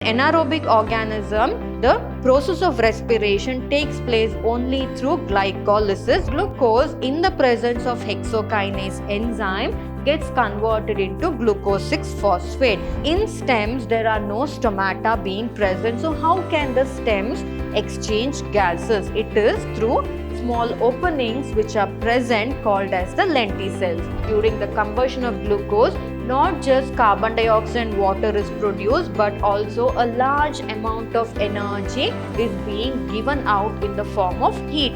Anaerobic organism, the process of respiration takes place only through glycolysis. Glucose in the presence of hexokinase enzyme gets converted into glucose 6-phosphate. In stems, there are no stomata being present. So how can the stems exchange gases? It is through small openings which are present called as the Lenti cells. During the combustion of glucose, not just carbon dioxide and water is produced, but also a large amount of energy is being given out in the form of heat.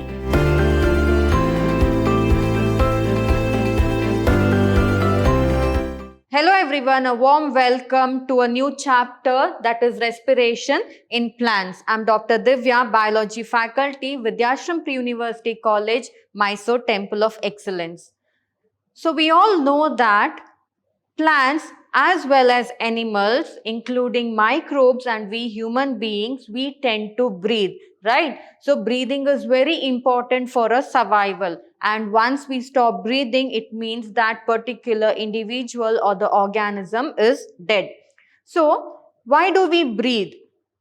Hello everyone, a warm welcome to a new chapter, that is Respiration in Plants. I'm Dr. Divya, Biology Faculty, Vidhyaashram Pre-University College, Mysore Temple of Excellence. So we all know that plants as well as animals, including microbes and we human beings, we tend to breathe, right? So breathing is very important for our survival. And once we stop breathing, it means that particular individual or the organism is dead. So why do we breathe?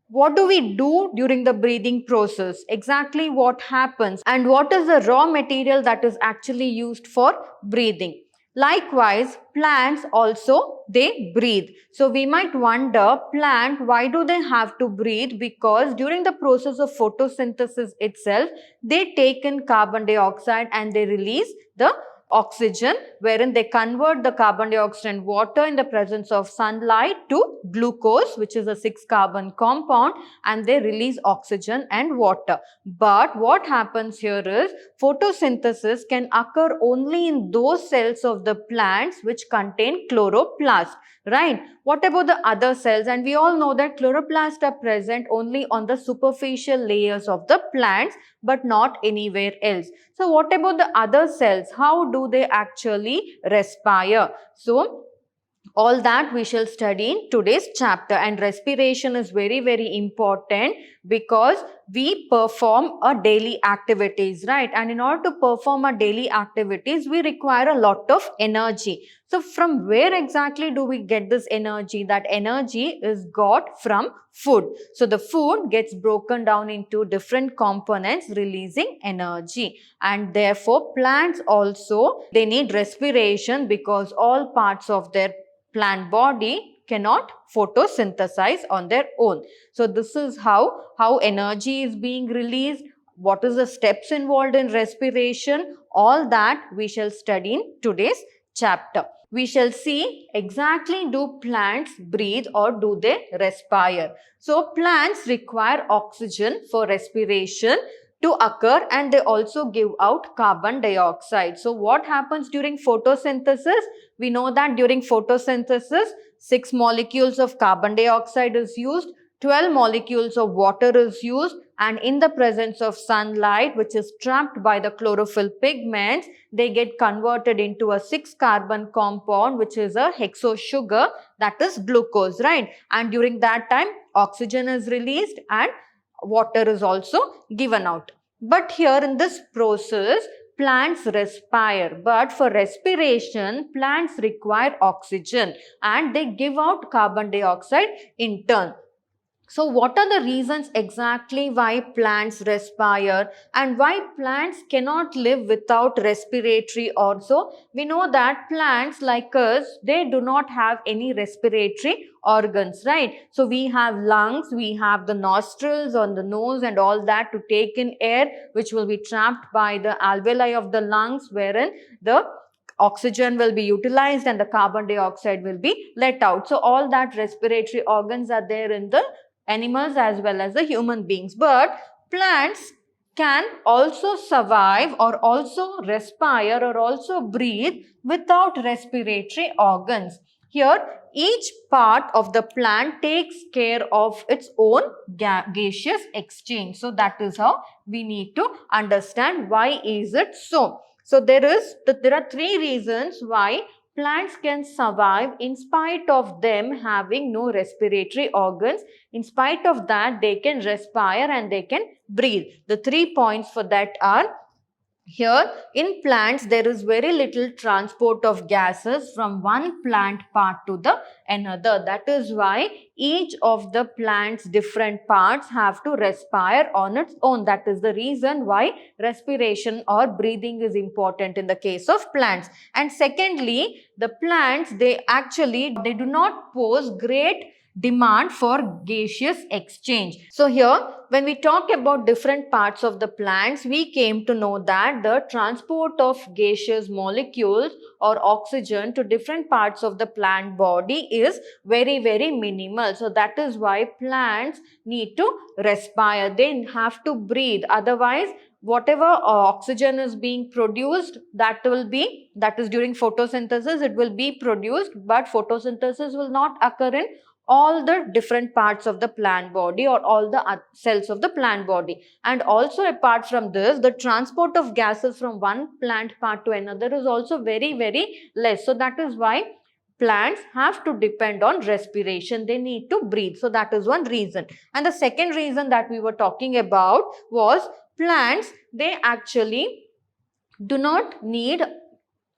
What do we do during the breathing process? Exactly what happens? And what is the raw material that is actually used for breathing? Likewise, plants also, they breathe. So we might wonder, plant, why do they have to breathe? Because during the process of photosynthesis itself, they take in carbon dioxide and they release the oxygen, wherein they convert the carbon dioxide and water in the presence of sunlight to glucose, which is a 6-carbon compound, and they release oxygen and water. But what happens here is photosynthesis can occur only in those cells of the plants which contain chloroplast, right? What about the other cells? And we all know that chloroplasts are present only on the superficial layers of the plants, but not anywhere else. So what about the other cells? How do they actually respire? So all that we shall study in today's chapter. And respiration is very, very important because we perform our daily activities, right? And in order to perform our daily activities, we require a lot of energy. So from where exactly do we get this energy? That energy is got from food. So the food gets broken down into different components, releasing energy. And therefore, plants also, they need respiration because all parts of their plant body cannot photosynthesize on their own. So this is how energy is being released. What is the steps involved in respiration? All that we shall study in today's chapter. We shall see exactly, do plants breathe or do they respire? So plants require oxygen for respiration to occur, and they also give out carbon dioxide. So what happens during photosynthesis? We know that during photosynthesis, 6 molecules of carbon dioxide is used, 12 molecules of water is used, and in the presence of sunlight, which is trapped by the chlorophyll pigments, they get converted into a 6-carbon compound, which is a hexo sugar, that is glucose, right? And during that time, oxygen is released and water is also given out. But here in this process, plants respire. But for respiration, plants require oxygen and they give out carbon dioxide in turn. So what are the reasons exactly why plants respire and why plants cannot live without respiratory also? We know that plants like us, they do not have any respiratory organs, right? So we have lungs, we have the nostrils on the nose and all that to take in air, which will be trapped by the alveoli of the lungs, wherein the oxygen will be utilized and the carbon dioxide will be let out. So all that respiratory organs are there in the animals as well as the human beings. But plants can also survive or also respire or also breathe without respiratory organs. Here, each part of the plant takes care of its own gaseous exchange. So that is how we need to understand why is it so. So there are 3 reasons why plants can survive in spite of them having no respiratory organs. In spite of that, they can respire and they can breathe. The 3 points for that are: Here in plants, there is very little transport of gases from one plant part to the another. That is why each of the plant's different parts have to respire on its own. That is the reason why respiration or breathing is important in the case of plants. And secondly, the plants, they do not pose great demand for gaseous exchange. So here, when we talk about different parts of the plants, we came to know that the transport of gaseous molecules or oxygen to different parts of the plant body is very, very minimal. So that is why plants need to respire. They have to breathe. Otherwise, whatever oxygen is being produced, that is during photosynthesis, it will be produced, but photosynthesis will not occur in all the different parts of the plant body or all the cells of the plant body. And also, apart from this, the transport of gases from one plant part to another is also very, very less. So that is why plants have to depend on respiration. They need to breathe. So that is one reason. And the second reason that we were talking about was plants, they actually do not need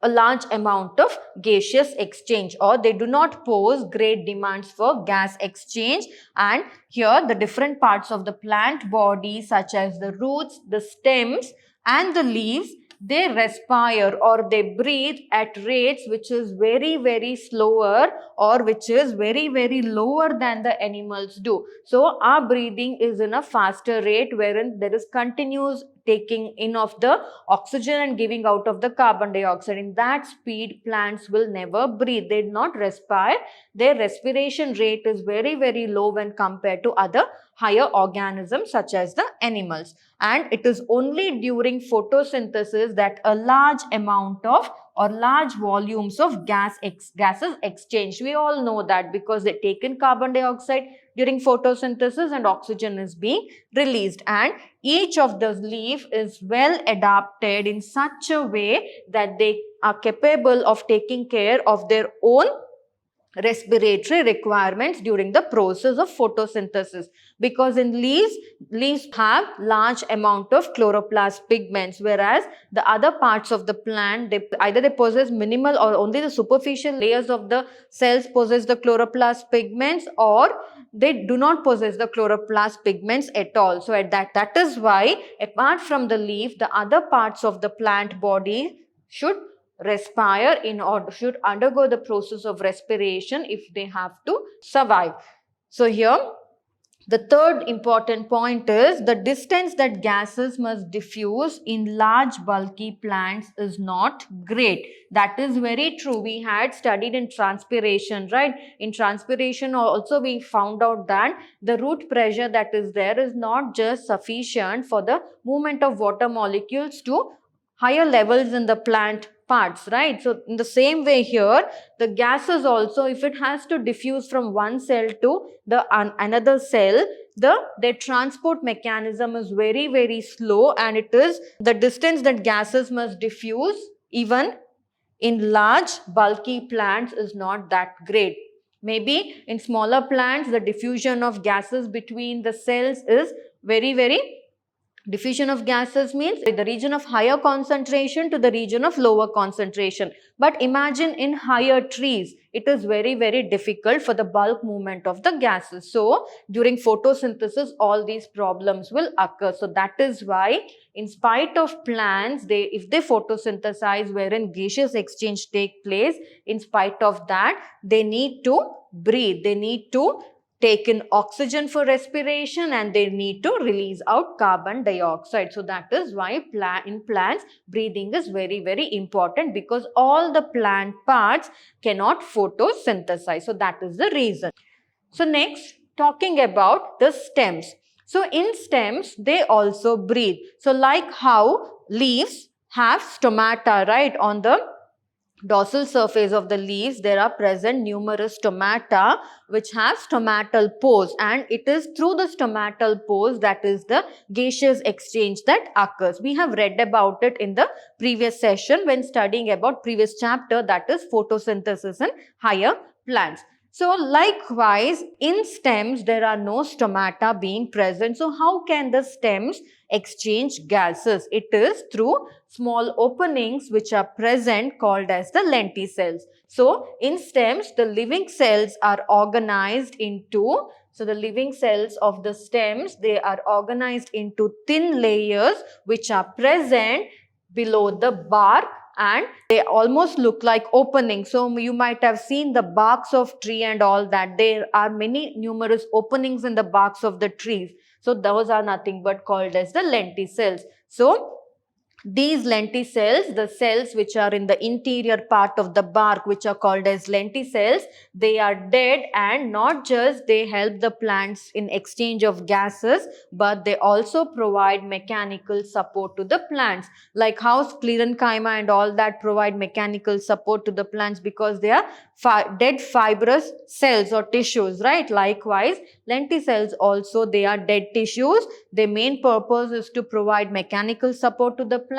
a large amount of gaseous exchange, or they do not pose great demands for gas exchange. And here the different parts of the plant body, such as the roots, the stems and the leaves, they respire or they breathe at rates which is very, very slower, or which is very, very lower than the animals do. So our breathing is in a faster rate, wherein there is continuous taking in of the oxygen and giving out of the carbon dioxide. In that speed, plants will never breathe. They do not respire. Their respiration rate is very, very low when compared to other higher organisms such as the animals. And it is only during photosynthesis that a large amount of or large volumes of gases exchanged. We all know that because they take in carbon dioxide during photosynthesis and oxygen is being released. And each of the leaf is well adapted in such a way that they are capable of taking care of their own respiratory requirements during the process of photosynthesis. Because in leaves have large amount of chloroplast pigments, whereas the other parts of the plant, they possess minimal or only the superficial layers of the cells possess the chloroplast pigments, or they do not possess the chloroplast pigments at all. So that is why, apart from the leaf, the other parts of the plant body should respire in order, should undergo the process of respiration if they have to survive. So here, the third important point is the distance that gases must diffuse in large bulky plants is not great. That is very true. We had studied in transpiration, right? In transpiration also we found out that the root pressure that is there is not just sufficient for the movement of water molecules to higher levels in the plant parts, right? So in the same way here, the gases also, if it has to diffuse from one cell to the another cell, their transport mechanism is very, very slow, and it is the distance that gases must diffuse even in large bulky plants is not that great. Maybe in smaller plants, the diffusion of gases between the cells is very, very diffusion of gases means the region of higher concentration to the region of lower concentration. But imagine in higher trees, it is very, very difficult for the bulk movement of the gases. So during photosynthesis, all these problems will occur. So that is why, in spite of plants, if they photosynthesize wherein gaseous exchange take place, in spite of that, they need to breathe. They need to take in oxygen for respiration, and they need to release out carbon dioxide. So that is why in plants, breathing is very, very important, because all the plant parts cannot photosynthesize. So that is the reason. So next, talking about the stems. So in stems, they also breathe. So like how leaves have stomata, right, on the dorsal surface of the leaves, there are present numerous stomata which have stomatal pores, and it is through the stomatal pores that is the gaseous exchange that occurs. We have read about it in the previous session when studying about previous chapter, that is photosynthesis in higher plants. So likewise, in stems, there are no stomata being present. So how can the stems exchange gases? It is through small openings which are present called as the Lenti cells. So in stems, the living cells are organized into, so the living cells of the stems, they are organized into thin layers which are present below the bark, and they almost look like openings. So you might have seen the barks of tree and all that. There are many numerous openings in the barks of the trees. So those are nothing but called as the Lenti cells. So these Lenti cells, the cells which are in the interior part of the bark, which are called as Lenti cells, they are dead, and not just they help the plants in exchange of gases, but they also provide mechanical support to the plants. Like how sclerenchyma and all that provide mechanical support to the plants because they are dead fibrous cells or tissues, right? Likewise, Lenti cells also, they are dead tissues. Their main purpose is to provide mechanical support to the plant,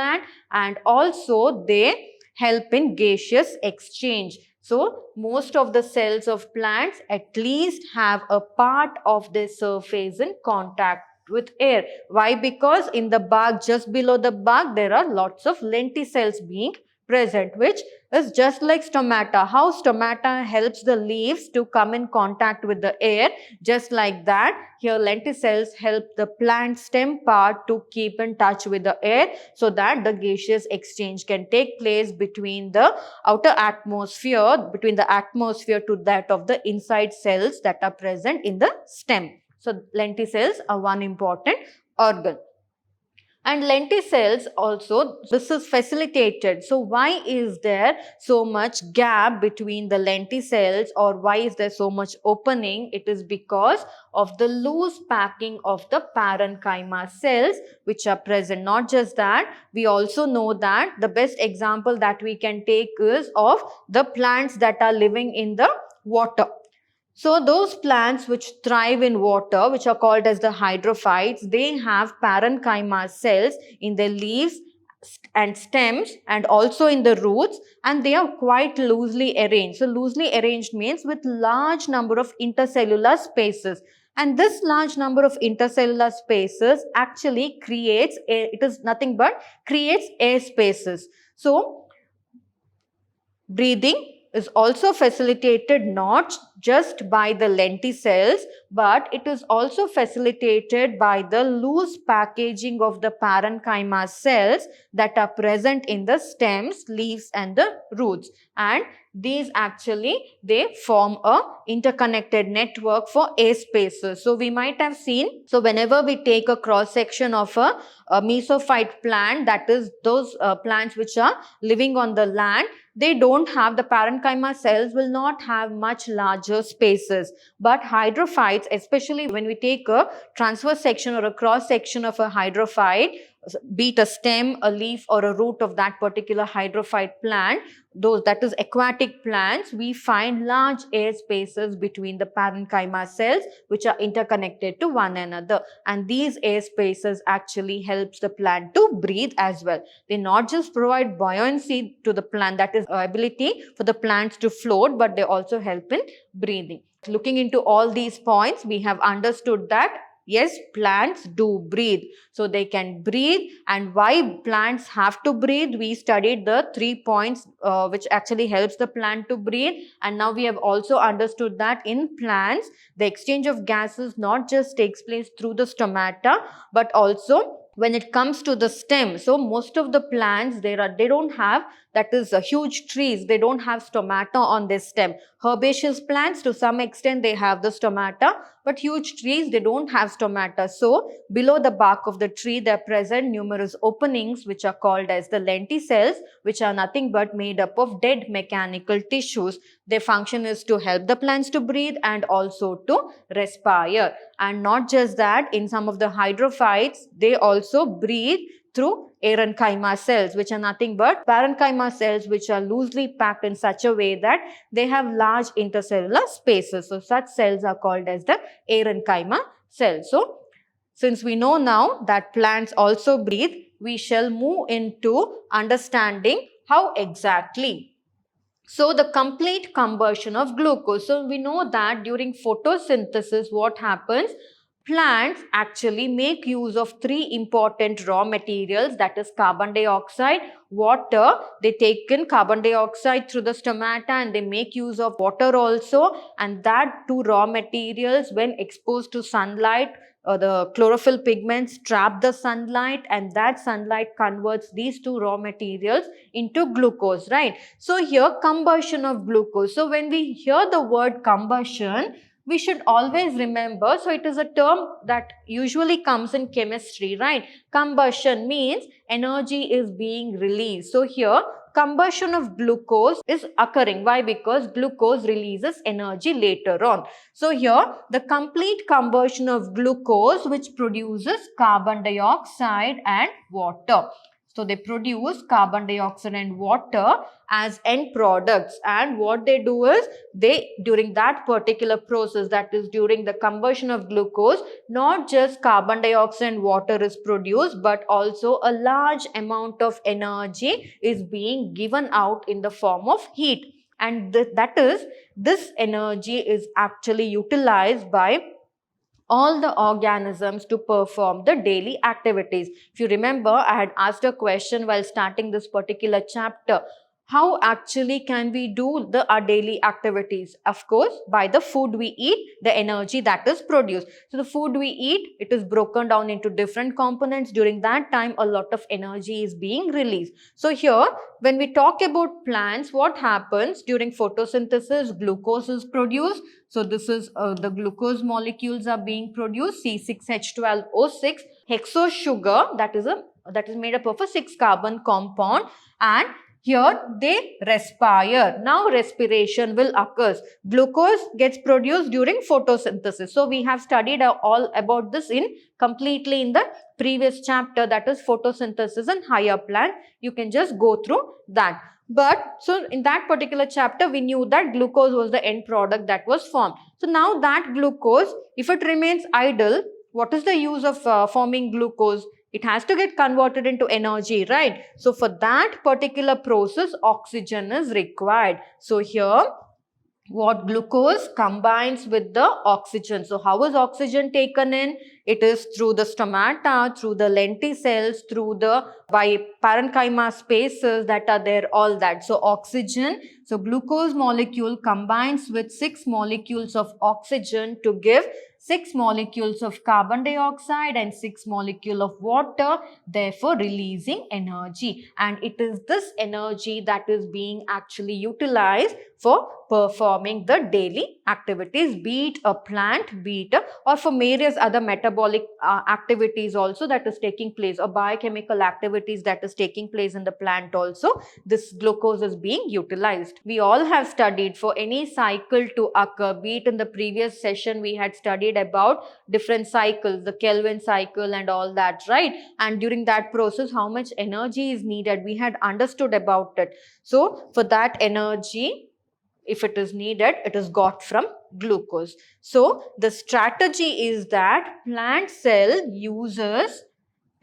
and also they help in gaseous exchange. So most of the cells of plants at least have a part of their surface in contact with air. Why? Because in the bark, just below the bark, there are lots of Lenti cells being present, which is just like stomata. How stomata helps the leaves to come in contact with the air, just like that, here Lenti cells help the plant stem part to keep in touch with the air so that the gaseous exchange can take place between the outer atmosphere, between the atmosphere to that of the inside cells that are present in the stem. So Lenti cells are one important organ. And Lenti cells also, this is facilitated. So why is there so much gap between the Lenti cells, or why is there so much opening? It is because of the loose packing of the parenchyma cells which are present. Not just that, we also know that the best example that we can take is of the plants that are living in the water. So those plants which thrive in water, which are called as the hydrophytes, they have parenchyma cells in their leaves and stems and also in the roots, and they are quite loosely arranged. So loosely arranged means with large number of intercellular spaces. And this large number of intercellular spaces actually creates, it is nothing but creates air spaces. So breathing is also facilitated not just by the Lenti cells, but it is also facilitated by the loose packaging of the parenchyma cells that are present in the stems, leaves and the roots. And these actually, they form a interconnected network for air spaces. So we might have seen, so whenever we take a cross section of a mesophyte plant, that is those plants which are living on the land, they don't have, the parenchyma cells will not have much larger spaces. But hydrophytes, especially when we take a transverse section or a cross section of a hydrophyte, be it a stem, a leaf or a root of that particular hydrophyte plant, those that is aquatic plants, we find large air spaces between the parenchyma cells which are interconnected to one another, and these air spaces actually helps the plant to breathe as well. They not just provide buoyancy to the plant, that is ability for the plants to float, but they also help in breathing. Looking into all these points, we have understood that yes, plants do breathe. So they can breathe, and why plants have to breathe, we studied the 3 points which actually helps the plant to breathe. And now we have also understood that in plants, the exchange of gases not just takes place through the stomata, but also when it comes to the stem. So most of the plants, they don't have, that is huge trees, they don't have stomata on their stem. Herbaceous plants, to some extent, they have the stomata, but huge trees, they don't have stomata. So below the bark of the tree, there are present numerous openings which are called as the Lenti cells, which are nothing but made up of dead mechanical tissues. Their function is to help the plants to breathe and also to respire. And not just that, in some of the hydrophytes, they also breathe through parenchyma cells, which are nothing but parenchyma cells which are loosely packed in such a way that they have large intercellular spaces. So such cells are called as the parenchyma cells. So since we know now that plants also breathe, we shall move into understanding how exactly. So the complete combustion of glucose. So we know that during photosynthesis, what happens? Plants actually make use of three important raw materials, that is carbon dioxide, water. They take in carbon dioxide through the stomata and they make use of water also, and that two raw materials when exposed to sunlight, the chlorophyll pigments trap the sunlight, and that sunlight converts these two raw materials into glucose, right? So here combustion of glucose. So when we hear the word combustion, we should always remember, so it is a term that usually comes in chemistry, right? Combustion means energy is being released. So here combustion of glucose is occurring. Why? Because glucose releases energy later on. So here the complete combustion of glucose, which produces carbon dioxide and water. So they produce carbon dioxide and water as end products, and what they do is they, during that particular process, that is during the combustion of glucose, not just carbon dioxide and water is produced, but also a large amount of energy is being given out in the form of heat, and that is, this energy is actually utilized by all the organisms to perform the daily activities. If you remember, I had asked a question while starting this particular chapter. How actually can we do our daily activities? Of course, by the food we eat, the energy that is produced. So the food we eat, it is broken down into different components. During that time, a lot of energy is being released. So here, when we talk about plants, what happens during photosynthesis? Glucose is produced. So this is the glucose molecules are being produced, C6H12O6, hexose sugar, that is made up of a 6 carbon compound, and here they respire. Now respiration will occur. Glucose gets produced during photosynthesis. So we have studied all about this completely in the previous chapter, that is photosynthesis and higher plant. You can just go through that. But so in that particular chapter, we knew that glucose was the end product that was formed. So now that glucose, if it remains idle, what is the use of forming glucose? It has to get converted into energy, right? So for that particular process, oxygen is required. So here, what glucose combines with the oxygen. So how is oxygen taken in? It is through the stomata, through the Lenti cells, through the by parenchyma spaces that are there, all that. So oxygen, so glucose molecule combines with 6 molecules of oxygen to give 6 molecules of carbon dioxide and 6 molecules of water, therefore releasing energy. And it is this energy that is being actually utilized for performing the daily activities, be it a plant, be it or for various other metabolic activities also that is taking place, or biochemical activities that is taking place in the plant also. This glucose is being utilized. We all have studied for any cycle to occur, be it in the previous session we had studied about different cycles, the Kelvin cycle and all that, right? And during that process, how much energy is needed, we had understood about it. So for that energy, if it is needed, it is got from glucose. So the strategy is that plant cell uses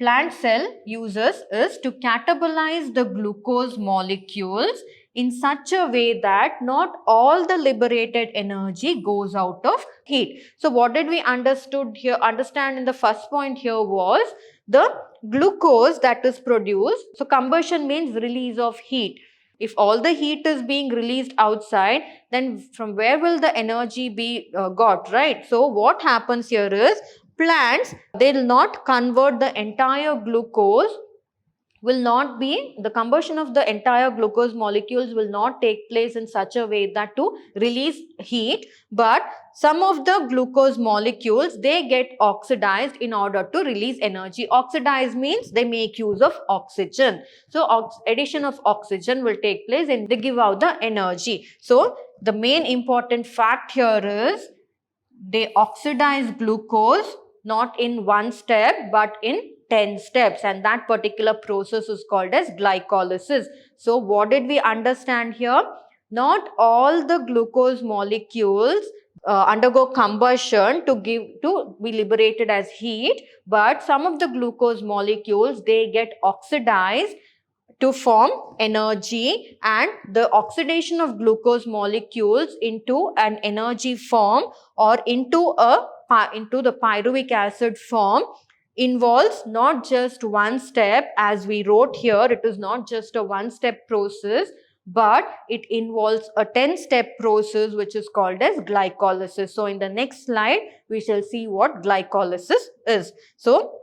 is to catabolize the glucose molecules in such a way that not all the liberated energy goes out of heat. So what did we understand in the first point here was the glucose that is produced. So combustion means release of heat. If all the heat is being released outside, then from where will the energy be got, right? So what happens here is, plants, they will not convert the entire glucose, the combustion of the entire glucose molecules will not take place in such a way that to release heat, but some of the glucose molecules, they get oxidized in order to release energy. Oxidize means they make use of oxygen. So addition of oxygen will take place and they give out the energy. So the main important fact here is they oxidize glucose not in one step but in 10 steps, and that particular process is called as glycolysis. So what did we understand here? Not all the glucose molecules undergo combustion to be liberated as heat, but some of the glucose molecules, they get oxidized to form energy, and the oxidation of glucose molecules into an energy form or into the pyruvic acid form involves not just one step. As we wrote here, it is not just a one-step process, but it involves a 10-step process which is called as glycolysis. So in the next slide, we shall see what glycolysis is. So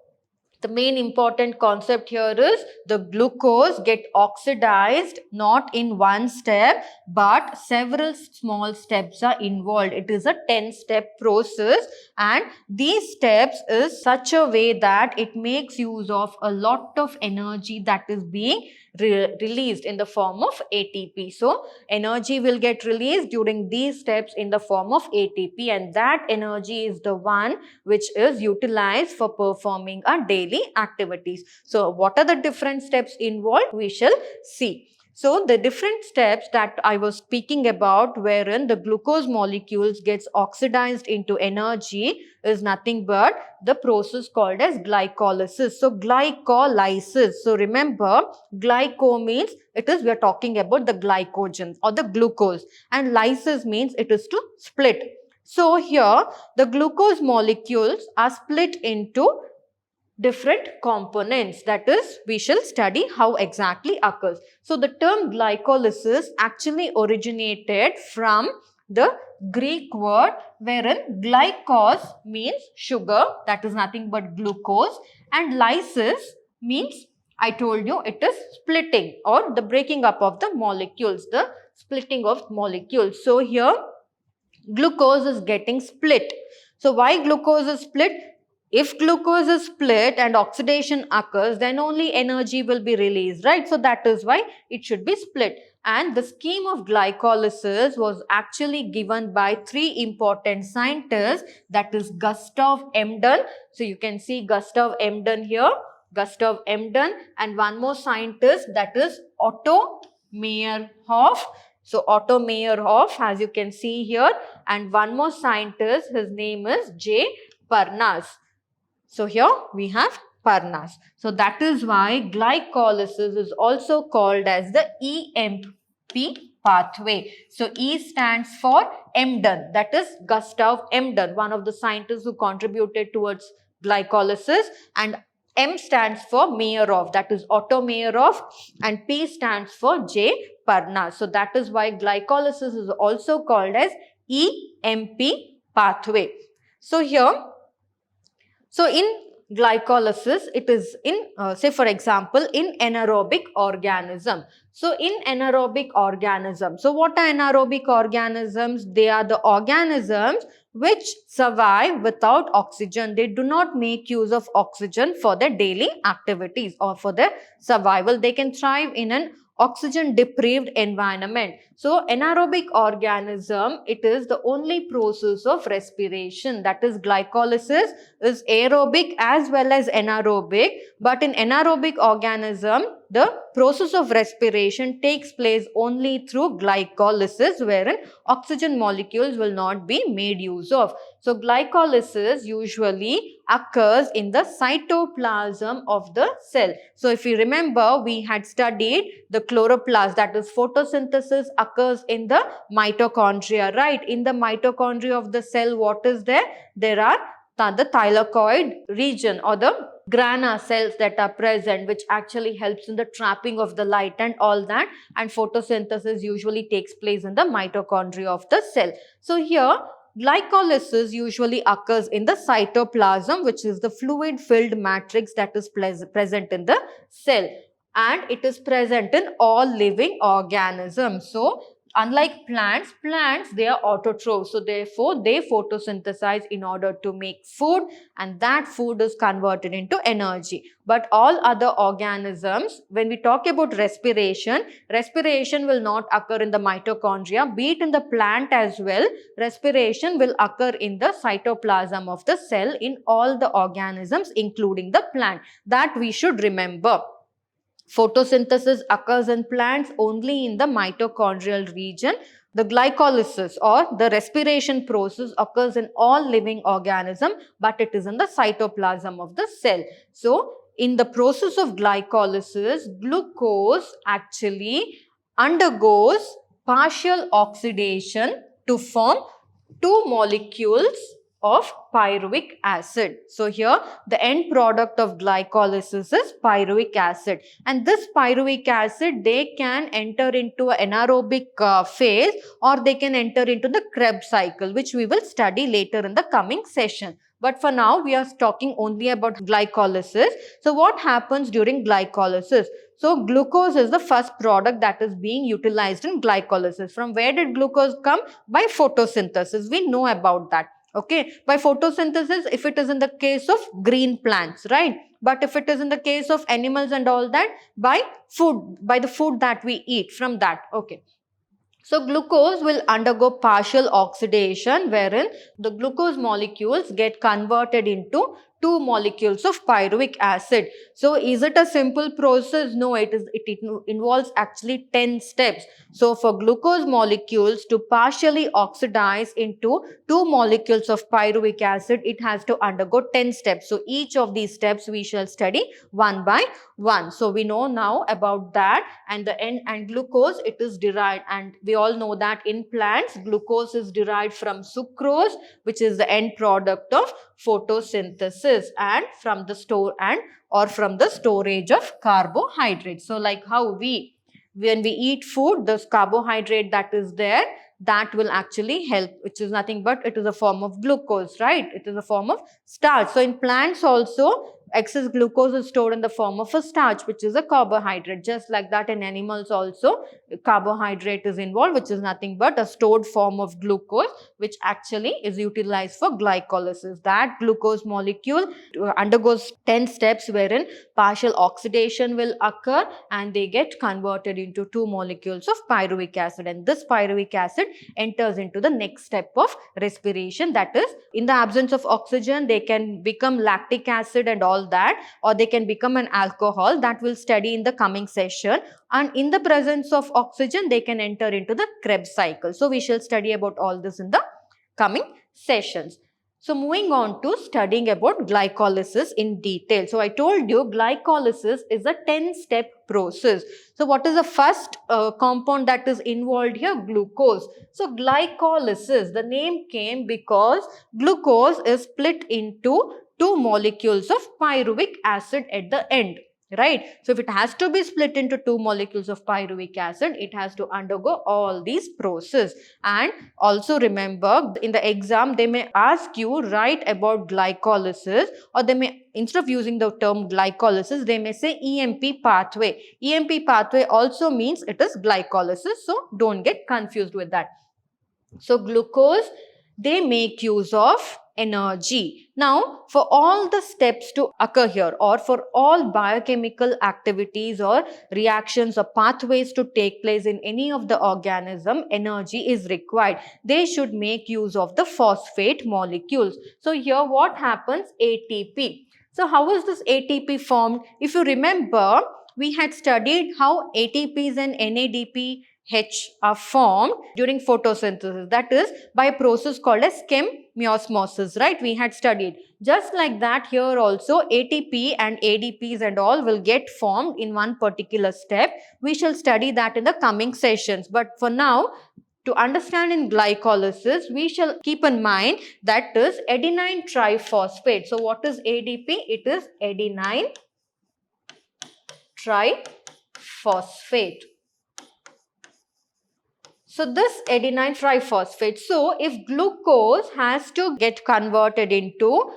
the main important concept here is the glucose get oxidized not in one step, but several small steps are involved. It is a 10-step process, and these steps is such a way that it makes use of a lot of energy that is being released in the form of ATP. So energy will get released during these steps in the form of ATP, and that energy is the one which is utilized for performing our daily activities. So what are the different steps involved? We shall see. So the different steps that I was speaking about, wherein the glucose molecules gets oxidized into energy, is nothing but the process called as glycolysis. So glycolysis. So remember, glyco means we are talking about the glycogen or the glucose, and lysis means it is to split. So here the glucose molecules are split into different components, that is, we shall study how exactly occurs. So the term glycolysis actually originated from the Greek word wherein glykos means sugar, that is nothing but glucose, and lysis means, I told you, it is splitting or the breaking up of the molecules, the splitting of molecules. So here glucose is getting split. So why glucose is split? If glucose is split and oxidation occurs, then only energy will be released, right? So that is why it should be split. And the scheme of glycolysis was actually given by three important scientists, that is Gustav Emden. So you can see Gustav Emden here, Gustav Emden, and one more scientist, that is Otto Meyerhof. So Otto Meyerhof, as you can see here, and one more scientist, his name is J. Parnas. So here we have Parnas. So that is why glycolysis is also called as the EMP pathway. So E stands for Emden, that is Gustav Emden, one of the scientists who contributed towards glycolysis, and M stands for Meyerhof, that is Otto Meyerhof, and P stands for J. Parnas. So that is why glycolysis is also called as EMP pathway. So here, so in glycolysis, it is in, say for example, in anaerobic organism. So in anaerobic organisms, so what are anaerobic organisms? They are the organisms which survive without oxygen. They do not make use of oxygen for their daily activities or for their survival. They can thrive in an oxygen deprived environment. So anaerobic organism, it is the only process of respiration, that is glycolysis is aerobic as well as anaerobic, but in anaerobic organism the process of respiration takes place only through glycolysis, wherein oxygen molecules will not be made use of. So glycolysis usually occurs in the cytoplasm of the cell. So if you remember, we had studied the chloroplast, that is photosynthesis occurs in the mitochondria, right? In the mitochondria of the cell, what is there? There are the thylakoid region or the grana cells that are present, which actually helps in the trapping of the light and all that, and photosynthesis usually takes place in the mitochondria of the cell. So here glycolysis usually occurs in the cytoplasm, which is the fluid filled matrix that is present in the cell, and it is present in all living organisms. So unlike plants, they are autotrophs. So therefore, they photosynthesize in order to make food, and that food is converted into energy. But all other organisms, when we talk about respiration, respiration will not occur in the mitochondria, be it in the plant as well. Respiration will occur in the cytoplasm of the cell in all the organisms, including the plant. That we should remember. Photosynthesis occurs in plants only in the mitochondrial region. The glycolysis or the respiration process occurs in all living organisms, but it is in the cytoplasm of the cell. So, in the process of glycolysis, glucose actually undergoes partial oxidation to form two molecules of pyruvic acid. So here the end product of glycolysis is pyruvic acid, and this pyruvic acid, they can enter into an anaerobic phase, or they can enter into the Krebs cycle, which we will study later in the coming session. But for now, we are talking only about glycolysis. So what happens during glycolysis? So glucose is the first product that is being utilized in glycolysis. From where did glucose come? By photosynthesis. We know about that. Okay, by photosynthesis, if it is in the case of green plants, right? But if it is in the case of animals and all that, by food, by the food that we eat, from that. Okay. So glucose will undergo partial oxidation, wherein the glucose molecules get converted into two molecules of pyruvic acid. So is it a simple process? No, it involves actually 10 steps. So for glucose molecules to partially oxidize into two molecules of pyruvic acid, it has to undergo 10 steps. So each of these steps we shall study one by one. So we know now about that, and the end, and glucose, it is derived, and we all know that in plants glucose is derived from sucrose, which is the end product of photosynthesis, and from the from the storage of carbohydrates. So like how when we eat food, this carbohydrate that is there, that will actually help, which is nothing but it is a form of glucose, right? It is a form of starch. So in plants also, excess glucose is stored in the form of a starch, which is a carbohydrate. Just like that, in animals also, carbohydrate is involved, which is nothing but a stored form of glucose, which actually is utilized for glycolysis. That glucose molecule undergoes 10 steps, wherein partial oxidation will occur and they get converted into two molecules of pyruvic acid, and this pyruvic acid enters into the next step of respiration. That is, in the absence of oxygen, they can become lactic acid and all that, or they can become an alcohol, that we'll study in the coming session. And in the presence of oxygen, they can enter into the Krebs cycle. So we shall study about all this in the coming sessions. So moving on to studying about glycolysis in detail. So I told you glycolysis is a 10-step process. So what is the first compound that is involved here? Glucose. So glycolysis, the name came because glucose is split into two molecules of pyruvic acid at the end. Right. So if it has to be split into two molecules of pyruvic acid, it has to undergo all these processes. And also remember, in the exam, they may ask you write about glycolysis, or they may, instead of using the term glycolysis, they may say EMP pathway. EMP pathway also means it is glycolysis. So don't get confused with that. So glucose, they make use of energy. Now, for all the steps to occur here, or for all biochemical activities or reactions or pathways to take place in any of the organism, energy is required. They should make use of the phosphate molecules. So here what happens? ATP. So how is this ATP formed? If you remember, we had studied how ATPs and NADPH are formed during photosynthesis. That is by a process called as chemiosmosis, right? We had studied. Just like that, here also ATP and ADPs and all will get formed in one particular step. We shall study that in the coming sessions. But for now, to understand in glycolysis, we shall keep in mind that is adenine triphosphate. So what is ADP? It is adenine triphosphate. So this adenine triphosphate, so if glucose has to get converted into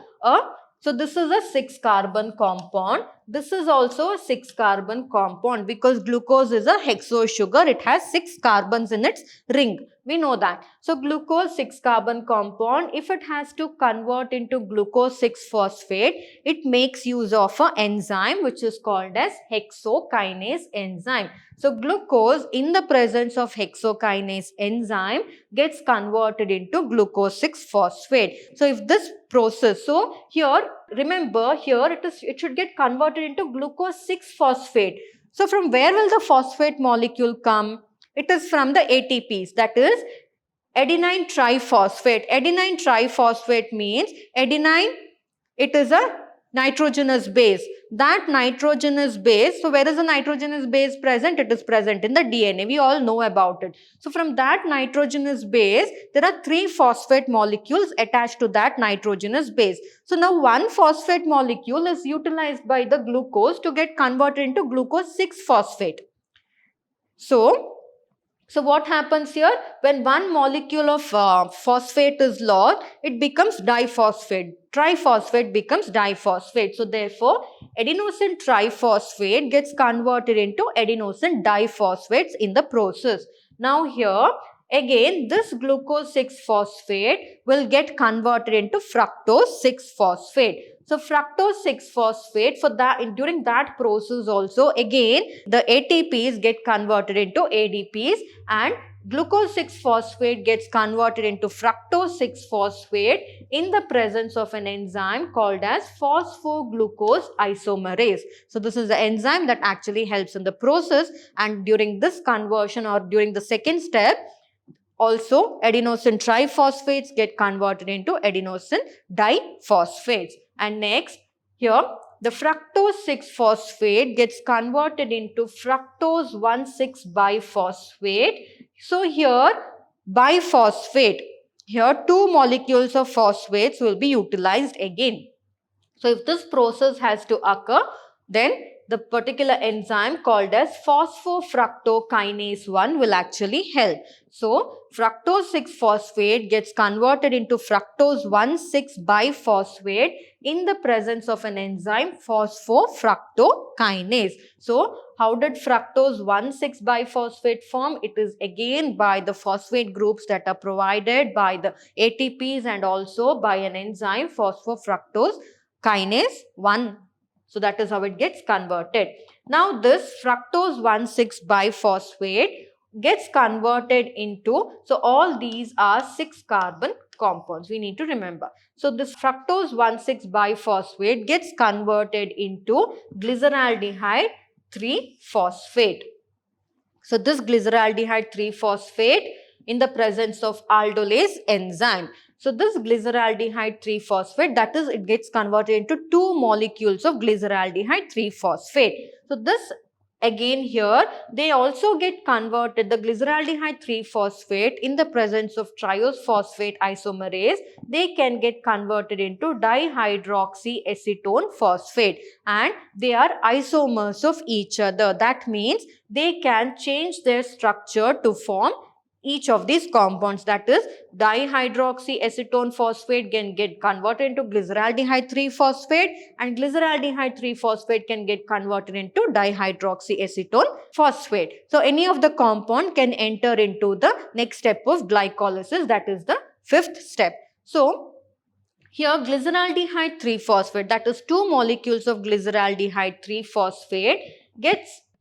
so this is a 6-carbon compound. This is also a 6-carbon compound because glucose is a hexo sugar. It has 6 carbons in its ring. We know that. So glucose 6-carbon compound, if it has to convert into glucose 6-phosphate, it makes use of an enzyme which is called as hexokinase enzyme. So glucose in the presence of hexokinase enzyme gets converted into glucose 6-phosphate. So if this process, so here remember here it should get converted into glucose 6-phosphate. So from where will the phosphate molecule come? It is from the ATPs, that is adenine triphosphate. Adenine triphosphate means adenine, it is a nitrogenous base. That nitrogenous base, so where is the nitrogenous base present? It is present in the DNA. We all know about it. So from that nitrogenous base, there are 3 phosphate molecules attached to that nitrogenous base. So now one phosphate molecule is utilized by the glucose to get converted into glucose 6-phosphate. So what happens here? When one molecule of phosphate is lost, it becomes diphosphate. Triphosphate becomes diphosphate. So therefore, adenosine triphosphate gets converted into adenosine diphosphates in the process. Now here, again, this glucose 6-phosphate will get converted into fructose 6-phosphate. So fructose 6-phosphate, for that, during that process also, again the ATPs get converted into ADPs, and glucose 6-phosphate gets converted into fructose 6-phosphate in the presence of an enzyme called as phosphoglucose isomerase. So this is the enzyme that actually helps in the process, and during this conversion or during the second step, also adenosine triphosphates get converted into adenosine diphosphates. And next, here the fructose 6-phosphate gets converted into fructose 1,6-biphosphate. So here biphosphate, here 2 molecules of phosphates will be utilized again. So if this process has to occur, then the particular enzyme called as phosphofructokinase 1 will actually help. So fructose 6-phosphate gets converted into fructose 1,6-biphosphate in the presence of an enzyme phosphofructokinase. So how did fructose 1,6-biphosphate form? It is again by the phosphate groups that are provided by the ATPs and also by an enzyme phosphofructokinase 1. So that is how it gets converted. Now this fructose 1,6-biphosphate gets converted into, so all these are 6-carbon compounds, we need to remember. So this fructose 1,6-biphosphate gets converted into glyceraldehyde 3-phosphate. So this glyceraldehyde 3-phosphate in the presence of aldolase enzyme. So this glyceraldehyde 3-phosphate, that is, it gets converted into 2 molecules of glyceraldehyde 3-phosphate. So this again here, they also get converted, the glyceraldehyde 3-phosphate in the presence of triose phosphate isomerase, they can get converted into dihydroxyacetone phosphate, and they are isomers of each other. That means they can change their structure to form each of these compounds, that is dihydroxyacetone phosphate can get converted into glyceraldehyde 3-phosphate, and glyceraldehyde 3-phosphate can get converted into dihydroxyacetone phosphate. So any of the compound can enter into the next step of glycolysis, that is the 5th step. So here glyceraldehyde 3-phosphate, that is 2 molecules of glyceraldehyde 3-phosphate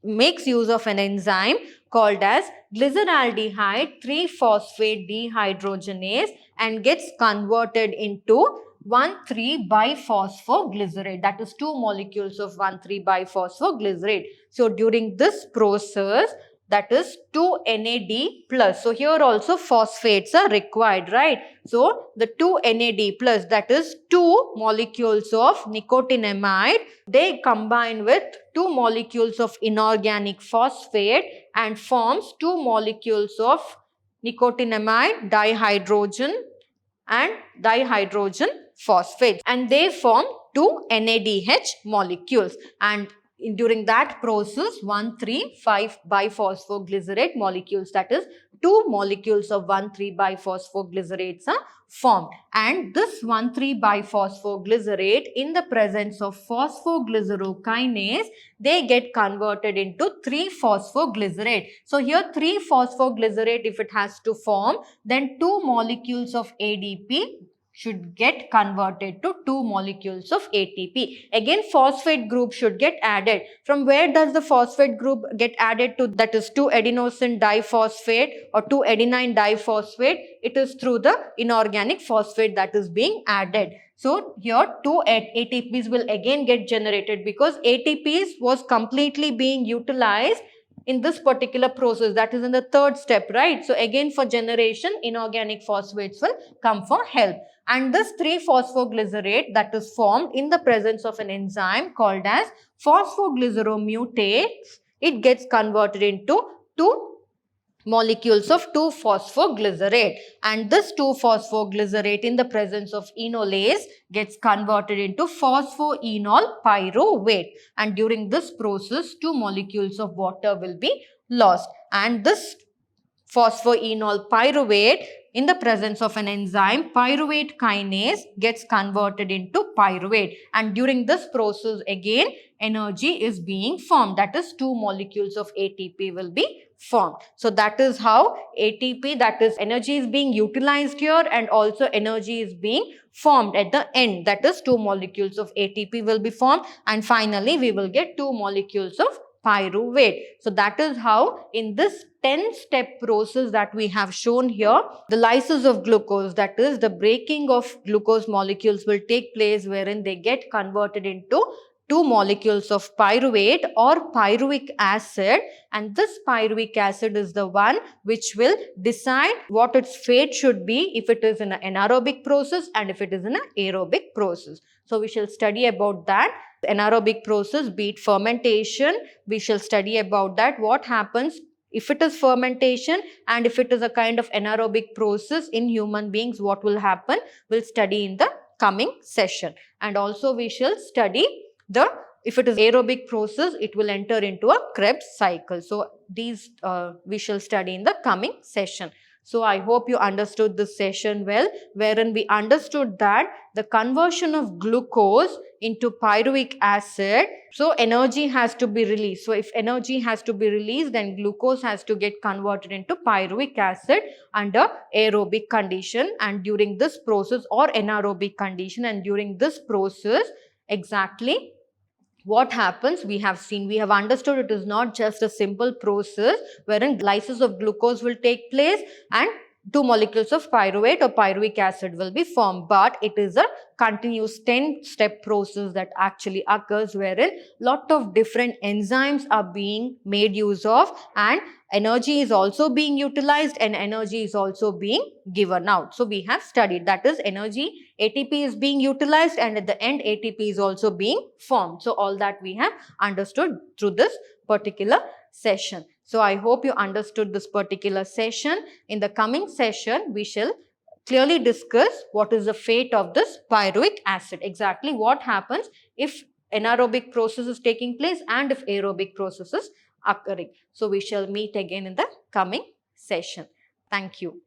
makes use of an enzyme called as glyceraldehyde 3-phosphate dehydrogenase and gets converted into 1,3-biphosphoglycerate, that is 2 molecules of 1,3-biphosphoglycerate. So during this process, that is 2 NAD plus. So here also phosphates are required, right? So the 2 NAD plus, that is 2 molecules of nicotinamide, they combine with 2 molecules of inorganic phosphate and forms 2 molecules of nicotinamide dihydrogen and dihydrogen phosphate, and they form 2 NADH molecules, and during that process 1,3,5-biphosphoglycerate molecules, that is 2 molecules of 1,3-biphosphoglycerates are formed, and this 1,3-biphosphoglycerate in the presence of phosphoglycerokinase, they get converted into 3-phosphoglycerate. So here 3-phosphoglycerate, if it has to form, then 2 molecules of ADP should get converted to 2 molecules of ATP. Again, phosphate group should get added. From where does the phosphate group get added to? That is 2-adenosine diphosphate or 2-adenine diphosphate. It is through the inorganic phosphate that is being added. So here 2 ATPs will again get generated because ATPs was completely being utilized in this particular process, that is in the 3rd step, right? So again for generation, inorganic phosphates will come for help. And this 3-phosphoglycerate that is formed in the presence of an enzyme called as phosphoglyceromutase, it gets converted into 2 molecules of 2-phosphoglycerate, and this 2-phosphoglycerate in the presence of enolase gets converted into phosphoenol pyruvate, and during this process 2 molecules of water will be lost, and this phosphoenol pyruvate in the presence of an enzyme pyruvate kinase gets converted into pyruvate, and during this process again energy is being formed, that is 2 molecules of ATP will be formed. So that is how ATP, that is energy, is being utilized here, and also energy is being formed at the end, that is 2 molecules of ATP will be formed, and finally we will get 2 molecules of pyruvate. So that is how in this 10-step process that we have shown here, the lysis of glucose, that is the breaking of glucose molecules, will take place, wherein they get converted into 2 molecules of pyruvate or pyruvic acid, and this pyruvic acid is the one which will decide what its fate should be if it is in an anaerobic process and if it is in an aerobic process. So we shall study about that. Anaerobic process, be it fermentation, we shall study about that, what happens if it is fermentation, and if it is a kind of anaerobic process in human beings, what will happen, we'll study in the coming session. And also we shall study if it is aerobic process, it will enter into a Krebs cycle. So these we shall study in the coming session. So I hope you understood this session well, wherein we understood that the conversion of glucose into pyruvic acid, so energy has to be released. So if energy has to be released, then glucose has to get converted into pyruvic acid under aerobic condition, and during this process, or anaerobic condition, and during this process exactly what happens, we have seen, we have understood it is not just a simple process wherein lysis of glucose will take place and 2 molecules of pyruvate or pyruvic acid will be formed, but it is a continuous 10-step process that actually occurs, wherein lot of different enzymes are being made use of, and energy is also being utilized and energy is also being given out. So we have studied, that is energy, ATP is being utilized, and at the end ATP is also being formed. So all that we have understood through this particular session. So I hope you understood this particular session. In the coming session, we shall clearly discuss what is the fate of this pyruvic acid. Exactly what happens if anaerobic process is taking place and if aerobic process is occurring. So we shall meet again in the coming session. Thank you.